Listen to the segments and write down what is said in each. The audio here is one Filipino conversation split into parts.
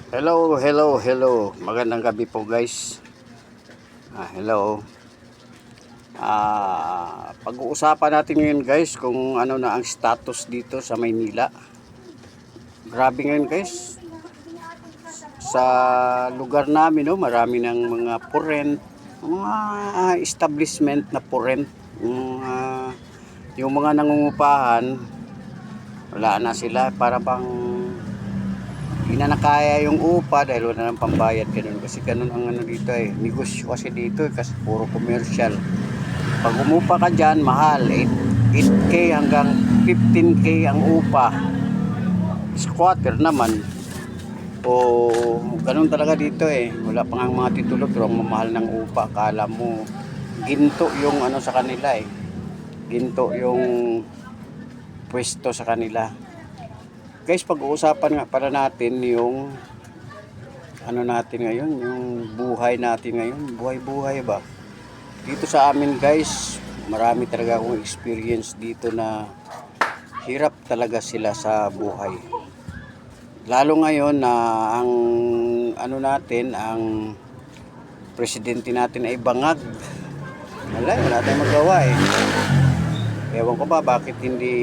Hello. Magandang gabi po guys. Hello. Pag-uusapan natin ngayon guys kung ano na ang status dito sa Maynila. Grabe ngayon guys. Sa lugar namin no, marami ng mga for rent, mga establishment na for rent. Yung mga nangungupahan, wala na sila, para bang hindi na nakaya yung upa dahil wala nang pambayad, ganun. Kasi ganun ang ano dito negosyo kasi dito kasi puro commercial. Pag umupa ka dyan, mahal, 8K hanggang 15K ang upa. Squatter naman, o ganun talaga dito wala pa nga mga titulo pero ang mamahal ng upa. Akala mo ginto yung ano sa kanila ginto yung pwesto sa kanila. Guys, pag-uusapan nga pala natin yung ano natin ngayon, yung buhay natin ngayon. Buhay ba? Dito sa amin guys, marami talaga akong experience dito na hirap talaga sila sa buhay. Lalo ngayon na ang ano natin, ang presidente natin ay bangag. Wala tayong magawa Ewan ko ba bakit hindi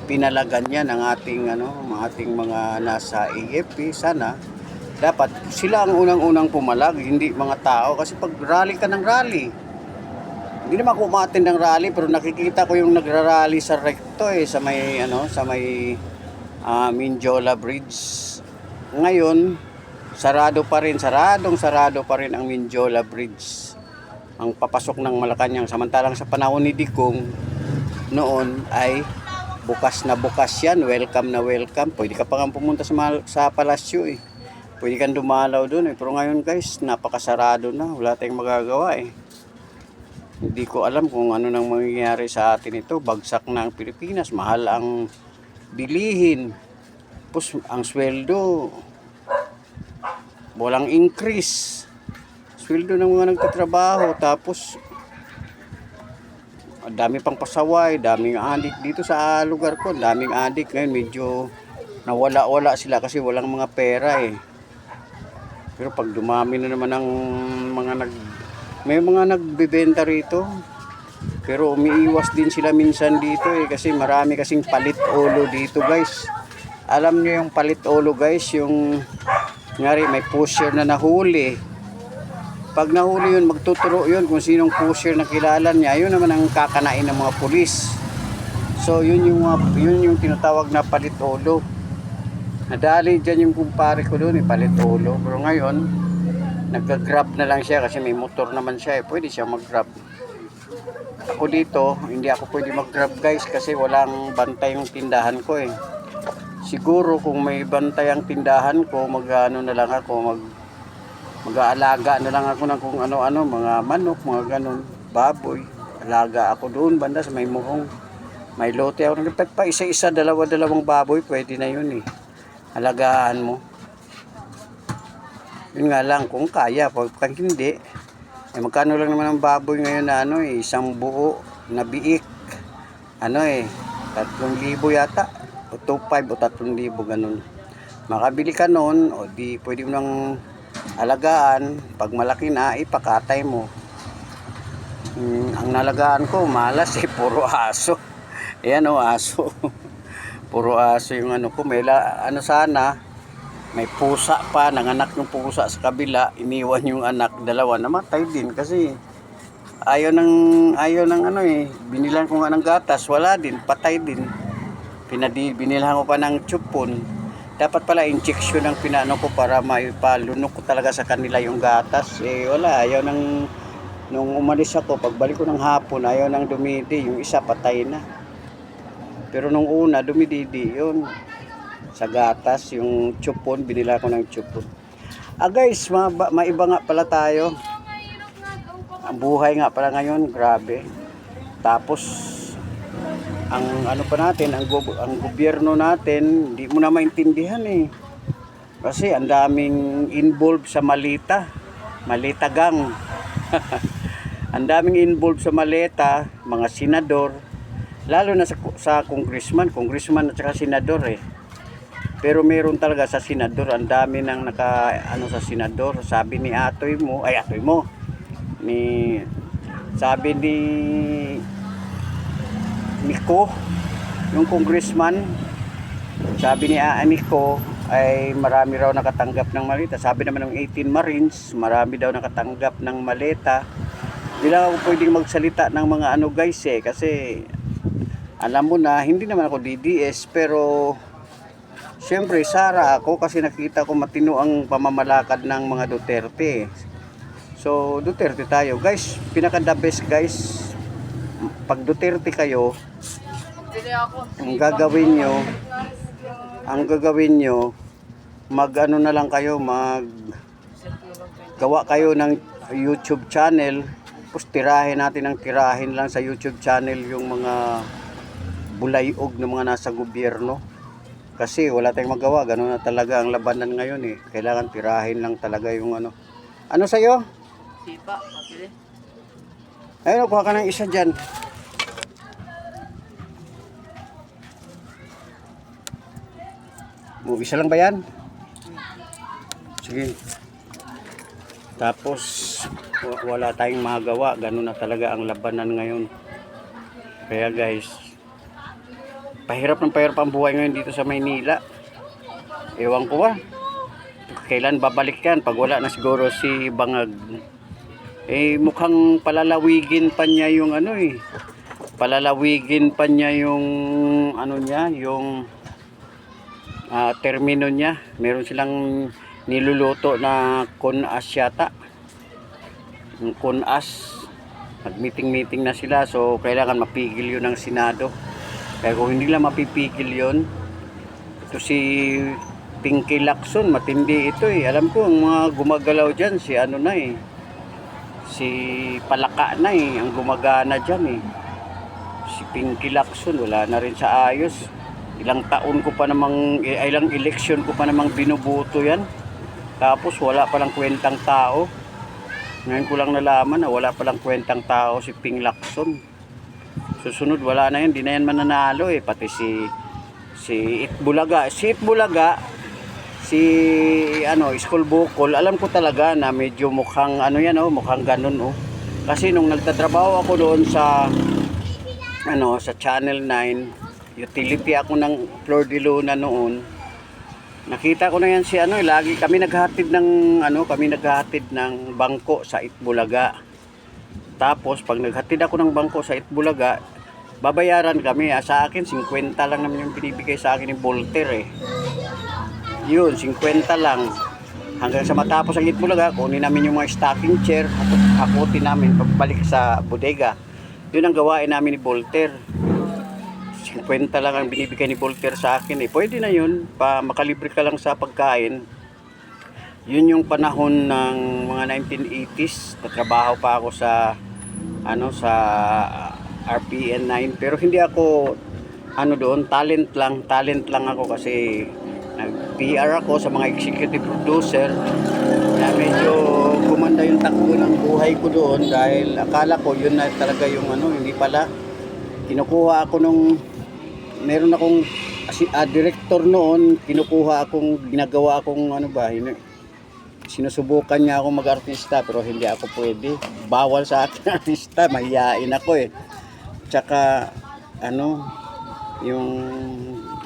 pinalagan yan ang ating mga nasa AFP. Sana dapat sila ang unang-unang pumalag, hindi mga tao. Kasi pag rally ka ng rally, hindi naman ako umattend ng rally, pero nakikita ko yung nagrarally sa recto sa may Minjola Bridge. Ngayon sarado pa rin ang Minjola Bridge, ang papasok ng Malacanang. Samantalang sa panahon ni Digong noon ay bukas na bukas yan, welcome na welcome. Pwede ka pa nga pumunta sa palasyo pwede kang dumalaw doon pero ngayon guys, napakasarado na, wala tayong magagawa Hindi ko alam kung ano nang mangyayari sa atin ito. Bagsak na ang Pilipinas, mahal ang bilihin, tapos ang sweldo walang increase, sweldo ng mga nagtatrabaho. Tapos dami pang pasaway, daming adik dito sa lugar ko, daming adik. Ngayon medyo nawala sila kasi walang mga pera Pero pag dumami na naman ang may mga nagbebenta rito, pero umiiwas din sila minsan dito kasi marami kasing palit ulo dito guys. Alam niyo yung palit ulo guys, yung ngari may pusher na nahuli. Pag nahuli yun, magtuturo yun kung sinong pusher na kilala niya. Yun naman ang kakanain ng mga pulis. So yun yung tinatawag na palit ulo. Nadali dyan yung kumpare ko doon palit ulo. Pero ngayon nag-grab na lang siya kasi may motor naman siya pwede siya mag-grab. Ako dito hindi ako pwede mag-grab guys kasi walang bantay yung tindahan ko Siguro kung may bantay ang tindahan ko, mag-ano na lang ako, mag-aalaga na lang ako ng kung ano-ano, mga manok, mga ganun, baboy. Alaga ako doon banda sa may muhong. May lote ako. Pa isa-isa, dalawang baboy, pwede na yun alagaan mo. Yun nga lang, kung kaya, pag hindi, magkano lang naman ang baboy ngayon na isang buo na biik. 3,000 yata, o 2,500 o 3,000 ganun. Makabili ka noon, o di pwede mo nang alagaan. Pag malaki na, ipakatay mo. Ang nalagaan ko malas puro aso. Ayan aso. Puro aso yung ko. Sana may pusa pa, nanganak yung pusa sa kabila, iniwan yung anak, dalawa namatay din kasi ayaw ng binilan ko nga ng gatas, wala din, patay din. Binilhan ko pa ng chupon. Dapat pala injection ang pinano ko para maipalunok ko talaga sa kanila yung gatas. Wala, ayaw nung umalis ako, pagbalik ko ng hapon, ayaw nang dumidi. Yung isa patay na. Pero nung una, dumididi yun. Sa gatas, yung chupon, binila ko ng chupon. Guys, maiba nga pala tayo. Ang buhay nga pala ngayon, grabe. Tapos ang pa natin, ang gobyerno natin, hindi mo na maintindihan kasi ang daming involved sa malita gang. Ang daming involved sa maleta, mga senador, lalo na sa congressman at saka senador Pero meron talaga sa senador, ang dami nang sa senador. Sabi ni atoy mo, ni sabi ni Nico, yung congressman, sabi ni Nico ay marami raw nakatanggap ng maleta. Sabi naman ng 18 Marines, marami daw nakatanggap ng maleta. Hindi lang ako pwedeng magsalita ng mga guys kasi alam mo na, hindi naman ako DDS, pero siyempre Sara ako kasi nakita ko matino ang pamamalakad ng mga Duterte. So Duterte tayo guys, pinaka the best guys. Pag Duterte kayo, ang gagawin nyo, mag-ano na lang kayo, gawa kayo ng YouTube channel, tapos tirahin natin ng tirahin lang sa YouTube channel yung mga bulayog ng mga nasa gobyerno. Kasi wala tayong magawa, gano'n na talaga ang labanan ngayon Kailangan tirahin lang talaga yung ano. Ano sa'yo? Sipa, papili. Ayun, kuha ka ng isa dyan. Isa lang ba yan? Sige. Tapos wala tayong magawa, gano'n na talaga ang labanan ngayon. Kaya guys, pahirap ang buhay ngayon dito sa Maynila. Ewan ko ba kailan babalik yan, pag wala na siguro si Bangag. Mukhang palalawigin pa niya yung palalawigin pa niya yung yung termino niya. Meron silang niluluto na kunas yata. Yung kunas, nag-meeting na sila, so kailangan mapigil yun ng Senado. Kaya kung hindi lang mapipigil yun, ito si Pinky Lacson, matindi ito Alam ko ang mga gumagalaw dyan, si Palaka na ang gumagana dyan Si Pinky Lacson, wala na rin sa ayos. Ilang eleksyon ko pa namang binubuto yan. Tapos wala palang kwentang tao. Ngayon ko lang nalaman na wala palang kwentang tao si Ping Lacson. Susunod wala na yan, di na yan mananalo Pati si Itbulaga, School Bukol, alam ko talaga na medyo mukhang mukhang ganun Kasi nung nagtatrabaho ako doon sa sa Channel 9, utility ako ng Flor de Luna noon. Nakita ko na yan lagi kami naghahatid ng bangko sa Itbulaga. Tapos pag naghatid ako ng bangko sa Itbulaga, babayaran kami. Sa akin 50 lang naman yung binibigay sa akin ni Voltaire Yun, 50 lang. Hanggang sa matapos ang Itbulaga, kunin namin yung mga stocking chair, hakutin namin pagbalik sa bodega. Yun ang gawain namin ni Voltaire. 50 lang ang binibigay ni Voltaire sa akin Pwede na yun, makalibre ka lang sa pagkain. Yun yung panahon ng mga 1980s. Tatrabaho pa ako sa RPN 9, pero hindi ako doon, talent lang ako kasi nag-PR ako sa mga executive producer. Na medyo gumanda yung takbo ng buhay ko doon dahil akala ko yun na talaga yung hindi pala. Kinukuha ako meron akong director noon, ginagawa akong sinusubukan niya akong mag-artista, pero hindi ako pwede. Bawal sa akin artista, mahihain ako Tsaka yung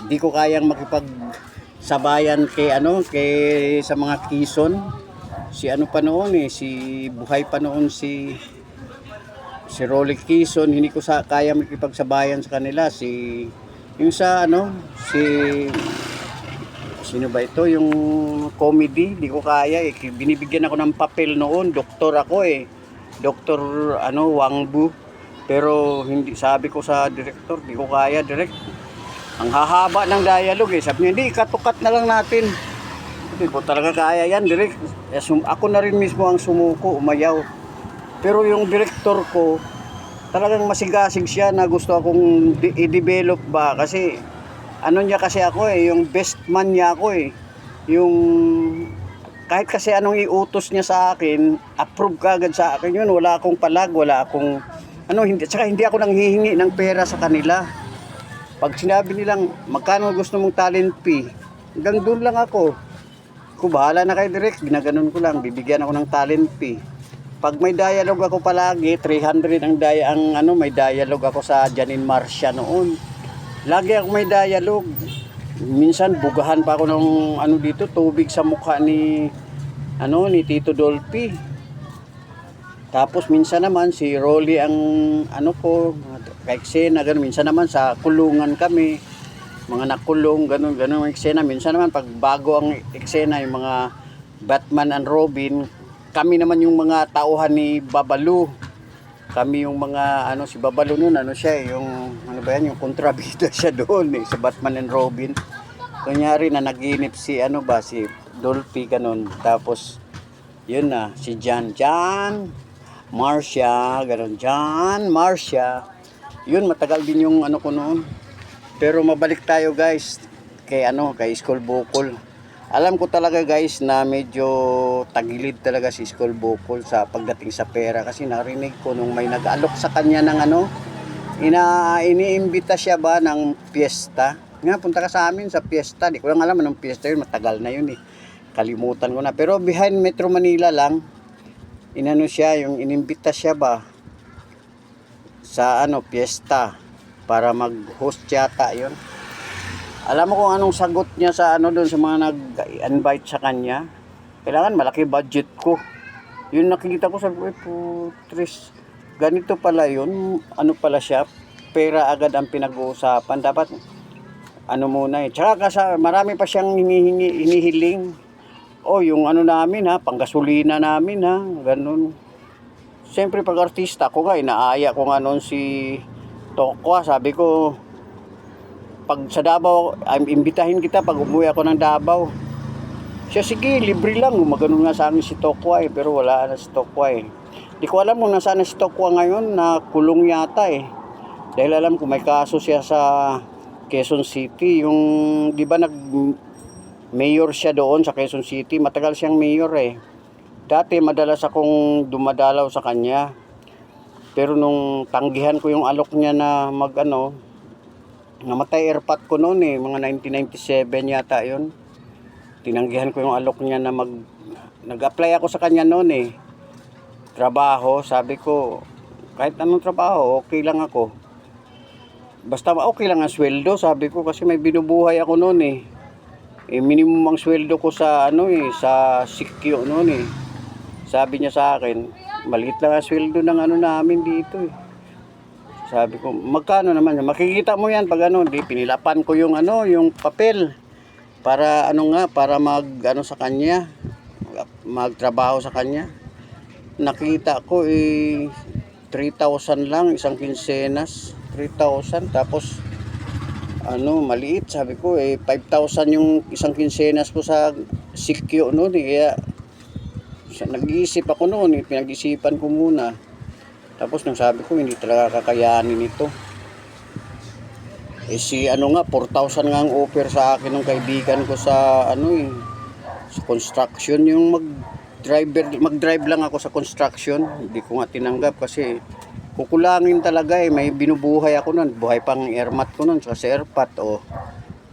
di ko kayang makipagsabayan kay sa mga Quezon. Si buhay pa noon si Rolly Quezon, hindi ko kaya makipagsabayan sa kanila. Yung sino ba ito, yung comedy, di ko kaya binibigyan ako ng papel noon, doktor ako Dr. Wangbu, pero hindi, sabi ko sa director, di ko kaya direct, ang hahaba ng dialogue sabi niya, hindi, katukat na lang natin. Hindi ko talaga kaya yan direct. Ako na rin mismo ang sumuko, umayaw. Pero yung director ko, talagang masigasig siya na gusto akong i-develop ba, kasi niya kasi ako yung best man niya ako yung kahit kasi anong iutos niya sa akin, approve kagad sa akin yun. Wala akong palag, wala akong hindi ako nanghihingi ng pera sa kanila. Pag sinabi nilang magkano gusto mong talent fee, Hanggang doon lang ako. Kung bahala na kayo direct, ginaganon ko lang, bibigyan ako ng talent fee. Pag may dialogue ako palagi, 300 ang may dialogue ako sa Janine Marcia noon. Lagi ako may dialogue. Minsan bugahan pa ako ng dito, tubig sa mukha ni Tito Dolphy. Tapos minsan naman si Rolly ang ka-eksena, ganun. Minsan naman sa kulungan kami, mga nakulong, ganun ang eksena. Minsan naman pag bago ang eksena, yung mga Batman and Robin, kami naman yung mga tauhan ni Babalu. Kami yung mga si Babalu noon, yung yung kontrabida siya doon sa Batman and Robin. Kunyari na naginip si si Dolphy ganun. Tapos yun na si John Marcia, ganun. John Marcia. Yun, matagal din yung ko noon. Pero mabalik tayo guys kay School Bukol. Alam ko talaga guys na medyo tagilid talaga si School Bukol sa pagdating sa pera, kasi narinig ko nung may nag-alok sa kanya ng iniimbita siya ba ng piyesta. Nga, punta ka sa amin sa piyesta. Di ko lang alam anong piyesta yun, matagal na yun eh. Kalimutan ko na. Pero behind Metro Manila lang, siya, yung inimbita siya ba sa piyesta para mag-host yata yun. Alam mo kung anong sagot niya sa doon sa mga nag-invite sa kanya? Kailangan malaki budget ko. Yun nakikita ko sa putres. Ganito pala yun. Pala siya? Pera agad ang pinag-uusapan. Dapat muna eh. Tsaka marami pa siyang hinihiling. Yung namin panggasolina namin ganun. Siyempre pag artista ko inaaya ko nga noon si Tokwa. Sabi ko, pag sa Davao, imbitahin kita pag umuwi ako ng Davao. Siya, sige, libre lang. Gumaganon nga sa amin si Tokwa pero wala na si Tokwa Di ko alam kung nasaan na si Tokwa ngayon, na kulong yata Dahil alam ko may kaso siya sa Quezon City. Yung, di ba mayor siya doon sa Quezon City. Matagal siyang mayor Dati madalas akong dumadalaw sa kanya. Pero nung tanggihan ko yung alok niya na namatay airpot ko noon mga 1997 yata yun. Tinanggihan ko yung alok niya na nag-apply ako sa kanya noon trabaho. Sabi ko, kahit anong trabaho, okay lang ako. Basta okay lang ang sweldo, sabi ko, kasi may binubuhay ako noon minimum ang sweldo ko sa sa Sikyo noon Sabi niya sa akin, maliit lang ang sweldo ng namin dito Sabi ko, magkano naman? Makikita mo yan pag di pinilapan ko yung yung papel para para sa kanya, magtrabaho sa kanya. Nakita ko 3,000 lang isang kinsenas, 3,000 tapos maliit. Sabi ko 5,000 yung isang kinsenas ko sa Sikyo noon kaya nag-iisip ako noon pinag-isipan ko muna. Tapos nang sabi ko, hindi talaga kakayanin ito. Si 4,000 nga ang offer sa akin ng kaibigan ko sa sa construction. Yung mag-drive lang ako sa construction. Hindi ko nga tinanggap kasi kukulangin talaga May binubuhay ako nun. Buhay pang airmat ko nun sa airpot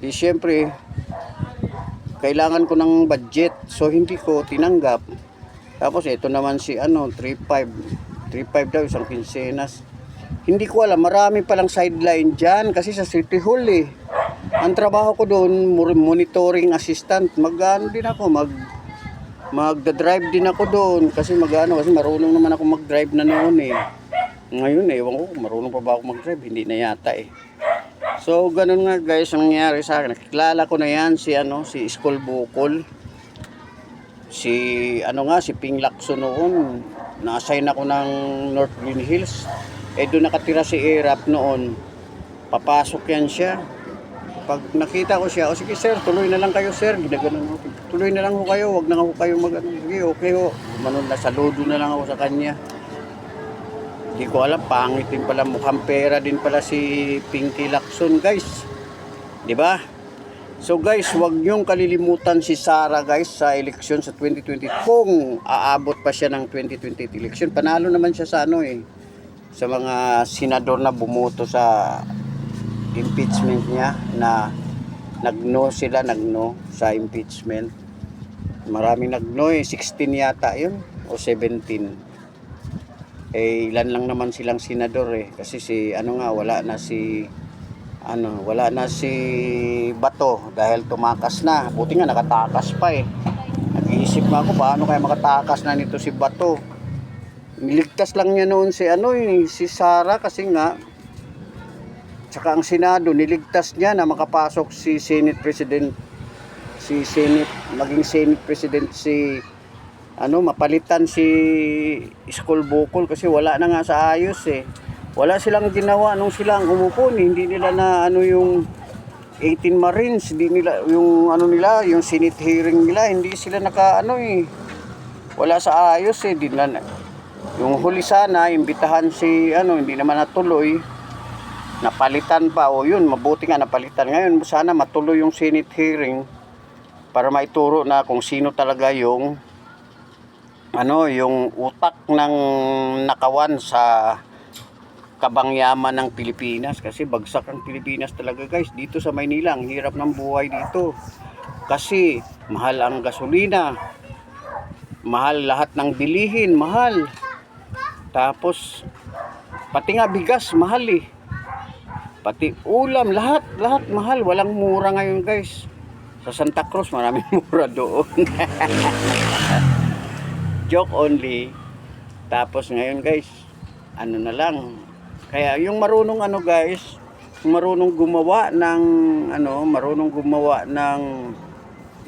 siyempre, kailangan ko ng budget. So hindi ko tinanggap. Tapos ito naman si 3,500 daw isang kinsenas. Hindi ko alam, marami palang sideline dyan kasi sa City Hall Ang trabaho ko doon, monitoring assistant. Din ako, magda-drive din ako doon kasi kasi marunong naman ako mag-drive na noon Ngayon ewan ko, marunong pa ba ako mag-drive? Hindi na yata So ganun nga guys ang nangyari sa akin. Nakilala ko na yan si School Bukol. Si Ping Lacson noon. Na-assign ako ng North Green Hills. Doon nakatira si Erap noon. Papasok yan siya. Pag nakita ko siya, sige sir, tuloy na lang kayo sir. Ginaganon ako. Tuloy na lang ho kayo, wag na ho kayo sige, okay ho. Saludo na lang ako sa kanya. Hindi ko alam, pangit din pala, mukhang pera din pala si Pinky Lacson guys. Di ba? So guys, wag niyong kalilimutan si Sara guys sa eleksyon sa 2020. Kung aabot pa siya ng 2020 eleksyon, panalo naman siya sa sa mga senador na bumoto sa impeachment niya na Nag-no sila, nag-no sa impeachment. Maraming nag-no 16 yata yun o 17. Ilan lang naman silang senador kasi si wala na si Bato dahil tumakas na. Buti nga nakatakas pa Nag-iisip nga ako paano kaya makatakas na nito si Bato. Niligtas lang niya noon si Sara kasi nga tsaka ang Senado niligtas niya na makapasok si maging Senate President mapalitan si Iskol Bokol kasi wala na nga sa ayos Wala silang ginawa nung sila ang umupo hindi nila na yung 18 Marines, hindi nila yung yung Senate hearing nila, hindi sila wala sa ayos di na, yung huli sana imbitahan hindi naman natuloy. Napalitan pa yun, mabuti nga napalitan. Ngayon sana matuloy yung Senate hearing para maituro na kung sino talaga yung utak ng nakawan sa kabangyaman ng Pilipinas kasi bagsak ang Pilipinas talaga guys dito sa Maynila. Ang hirap ng buhay dito kasi mahal ang gasolina, mahal lahat ng bilihin, mahal, tapos pati nga bigas mahal pati ulam, lahat mahal, walang mura ngayon guys. Sa Santa Cruz maraming mura doon. Joke only. Tapos ngayon guys na lang, kaya yung marunong guys, marunong gumawa ng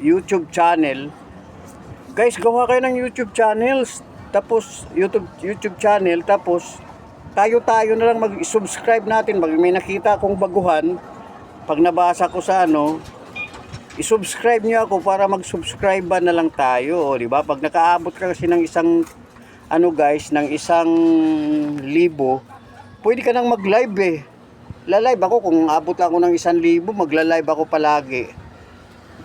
YouTube channel guys, gawa kayo ng YouTube channels, tapos YouTube channel, tapos tayo na lang mag-subscribe natin. May nakita akong baguhan, pag nabasa ko sa i-subscribe niyo ako para mag-subscribe na lang tayo, di ba? Pag nakaabot ka kasi ng isang guys, ng 1,000, pwede ka nang mag-live La-live ako kung abot ako ng 1,000, magla-live ako palagi.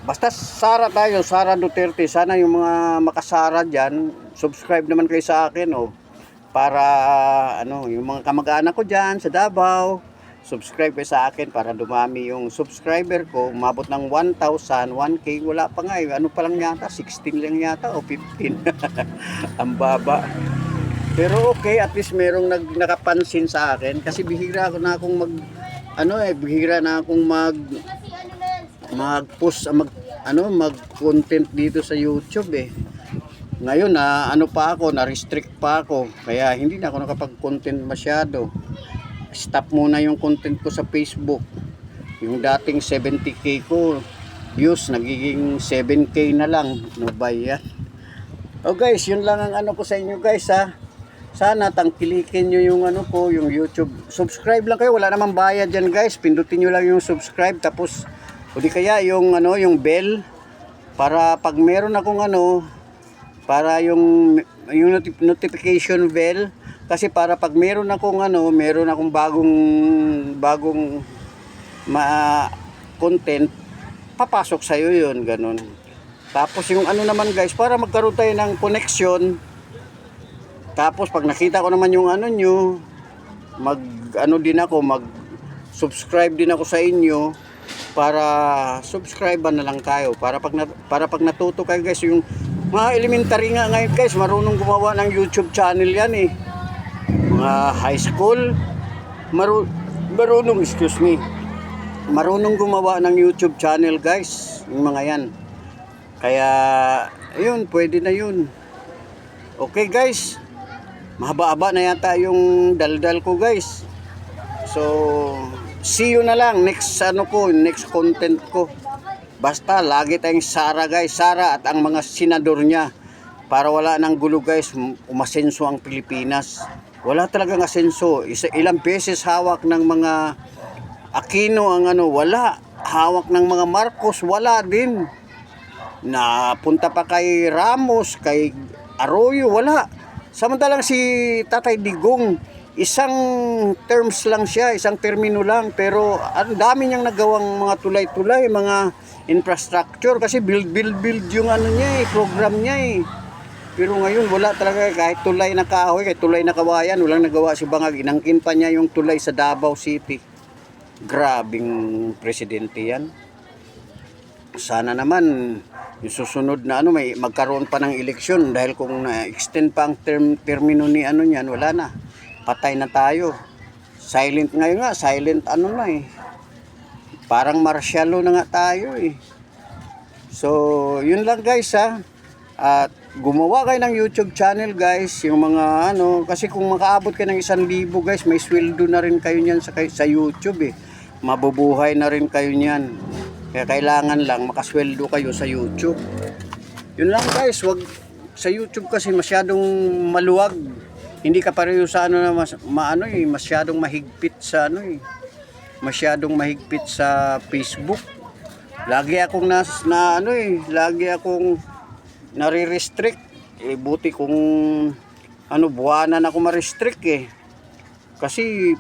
Basta Sara tayo, Sara Duterte. Sana yung mga makasara diyan, subscribe naman kayo sa akin para yung mga kamag-anak ko diyan sa Davao, subscribe kayo sa akin para dumami yung subscriber ko, umabot ng 1,000, 1K, wala pa nga pa lang yata, 16 lang yata o 15. Ang baba. Pero okay, at least merong nakapansin sa akin kasi bihira na akong mag-post, mag-content dito sa YouTube Ngayon na-restrict pa ako, kaya hindi na ako nakapag-content masyado. Stop muna yung content ko sa Facebook. Yung dating 70k ko views, nagiging 7k na lang. No ba yan? Guys, yun lang ang ko sa inyo guys Sana tangkilikin nyo yung yung YouTube. Subscribe lang kayo, wala namang bayad dyan guys. Pindutin nyo lang yung subscribe, tapos o di kaya yung yung bell para pag meron akong para yung notification bell. Kasi para pag meron akong bagong content, papasok sa iyo yun, ganun. Tapos yung naman guys, para magkaroon tayo ng connection. Tapos pag nakita ko naman yung nyo, mag-subscribe din ako sa inyo para subscribe na lang tayo. Para pag natuto kayo guys, yung mga elementary nga ngayon guys, marunong gumawa ng YouTube channel yan mga high school marunong gumawa ng YouTube channel guys, yung mga yan. Kaya ayun, pwede na yun. Okay guys, mahaba-haba na yata yung daldal ko guys. So see you na lang next next content ko. Basta lagi tayong Sara guys, Sara at ang mga senador niya, para wala nang gulo guys. Umasenso ang Pilipinas. Wala talagang asenso. Ilang beses hawak ng mga Aquino ang wala. Hawak ng mga Marcos, wala din. Napunta pa kay Ramos, kay Arroyo, wala. Samantalang si Tatay Digong, isang terms lang siya, isang termino lang, pero ang dami niyang nagawang mga tulay-tulay, mga infrastructure, kasi build yung niya program niya Pero ngayon wala talaga, kahit tulay na kahoy, kahit tulay na kawayan, walang nagawa si Bangag. Inangkin pa niya yung tulay sa Davao City. Grabing presidente yan. sana naman yung susunod na ano may magkaroon pa ng eleksyon, dahil kung na-extend pa ang termino ni ano niyan, wala na. Patay na tayo. Silent ngayon nga, silent ano na eh. Parang martial law na nga tayo eh. So, yun lang guys ha. At gumawa kayo ng YouTube channel guys, yung mga ano, kasi kung makaabot kayo ng 1,000 guys, may sweldo na rin kayo niyan sa YouTube eh. Mabubuhay na rin kayo niyan. Kaya kailangan lang makasweldo kayo sa YouTube. Yun lang guys, wag sa YouTube kasi masyadong maluwag. Hindi ka pareho sa ano na masyadong mahigpit sa ano eh. Masyadong mahigpit sa Facebook. Lagi akong lagi akong nare-restrict. Eh buti kung buwanan ako ma-restrict eh. Kasi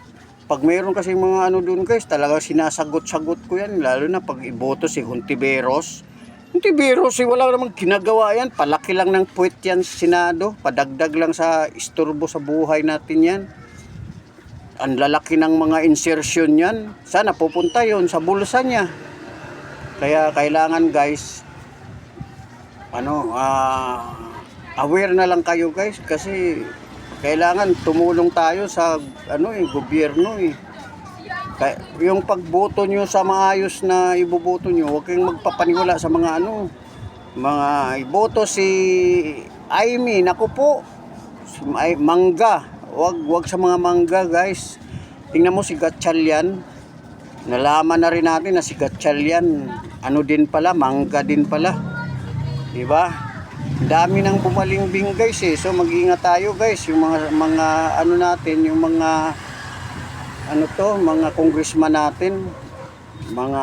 pag mayroon kasi mga doon guys, talaga sinasagot-sagot ko yan. Lalo na pag iboto si Hontiveros. Hontiveros wala namang ginagawa yan. Palaki lang ng puwet yan sa Senado. Padagdag lang sa istorbo sa buhay natin yan. Ang lalaki ng mga insertion yan. Sana pupunta yon sa bulsa niya. Kaya kailangan guys, aware na lang kayo guys. Kasi kailangan tumulong tayo sa gobyerno eh. Yung pagboto nyo sa maayos na iboboto nyo, huwag kayong magpapaniwala sa mga mga iboto si Aimee, naku po, si Mangga, wag sa mga mangga guys. Tingnan mo si Gatchalian, nalaman na rin natin na si Gatchalian, din pala, mangga din pala, diba? Dami nang bumalingbing guys eh. So mag-ingat tayo guys, yung mga natin, yung mga mga congressman natin, mga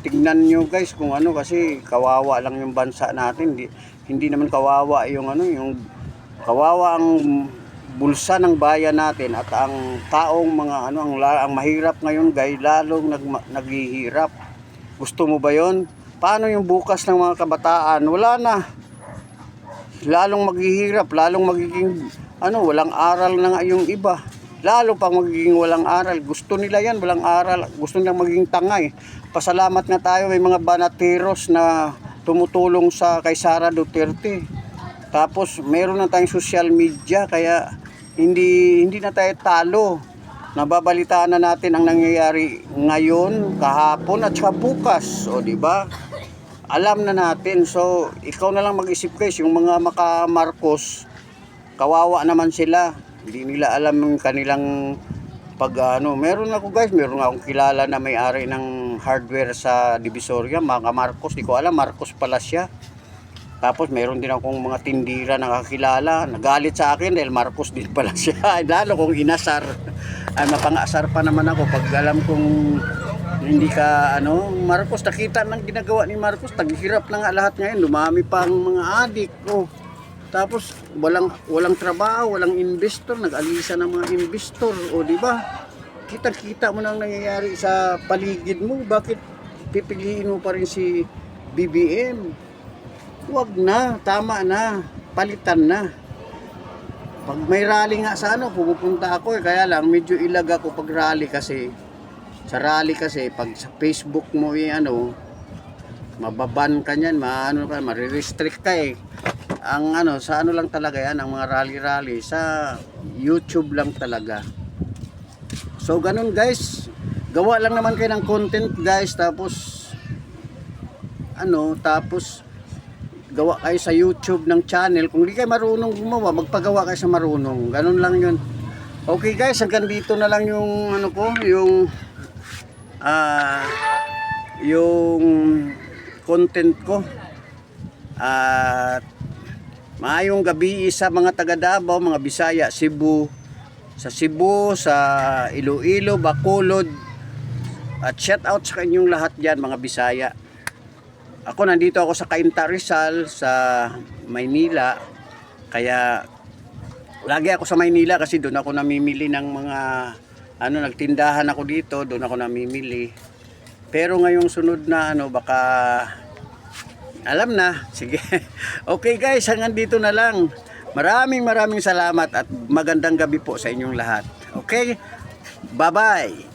tignan nyo guys kung kasi kawawa lang yung bansa natin. Hindi naman kawawa yung yung kawawa ang bulsa ng bayan natin at ang taong mga ang mahirap ngayon guys, lalong naghihirap. Gusto mo ba yon? Paano yung bukas ng mga kabataan? Wala na. Lalong maghihirap, lalong magiging walang aral na nga yung iba. Lalo pang magiging walang aral. Gusto nila yan, walang aral. Gusto nilang maging tanga eh. Pasalamat nga tayo, may mga banateros na tumutulong kay Sara Duterte. Tapos meron na tayong social media, kaya hindi na tayo talo. Nababalitaan na natin ang nangyayari ngayon, kahapon at saka bukas. O di ba? Alam na natin. So, ikaw na lang mag-isip guys, yung mga maka-Marcos, kawawa naman sila. Hindi nila alam yung kanilang meron akong kilala na may-ari ng hardware sa Divisoria, mga Marcos, di ko alam, Marcos pala siya. Tapos meron din akong mga tindira na kakilala, nagalit sa akin dahil Marcos din pala siya. Lalo kung inasar, ay mapang-asar pa naman ako pag alam kong hindi ka Marcos. Nakita ng ginagawa ni Marcos, taghirap na nga lahat ngayon, lumami pa ang mga adik. Tapos walang trabaho, walang investor, nag-alisa ng mga investor. O di ba? Kita-kita mo nang nangyayari sa paligid mo. Bakit pipiliin mo pa rin si BBM? Huwag na, tama na, palitan na. Pag may rally nga sa pupunta ako kaya lang medyo ilag ako pag rally kasi. Sa rally kasi pag sa Facebook mo mababan ka niyan, marirestrict ka eh. Ang sa lang talaga yan, ang mga rally sa YouTube lang talaga. So ganun guys, gawa lang naman kayo ng content guys, tapos gawa kayo sa YouTube ng channel. Kung di kayo marunong gumawa, magpagawa kayo sa marunong. Ganun lang yun. Okay guys, hanggang dito na lang yung yung content ko. At maayong gabi sa mga taga Davao, mga Bisaya, Cebu, sa Iloilo, Bacolod. At shout out sa kanyong lahat diyan mga Bisaya. Ako nandito ako sa Cainta Rizal sa Maynila. Kaya lagi ako sa Maynila kasi doon ako namimili ng mga nagtindahan ako dito, doon ako namimili. Pero ngayong sunod na baka alam na. Sige. Okay guys, hanggang dito na lang. Maraming salamat at magandang gabi po sa inyong lahat. Okay? Bye-bye.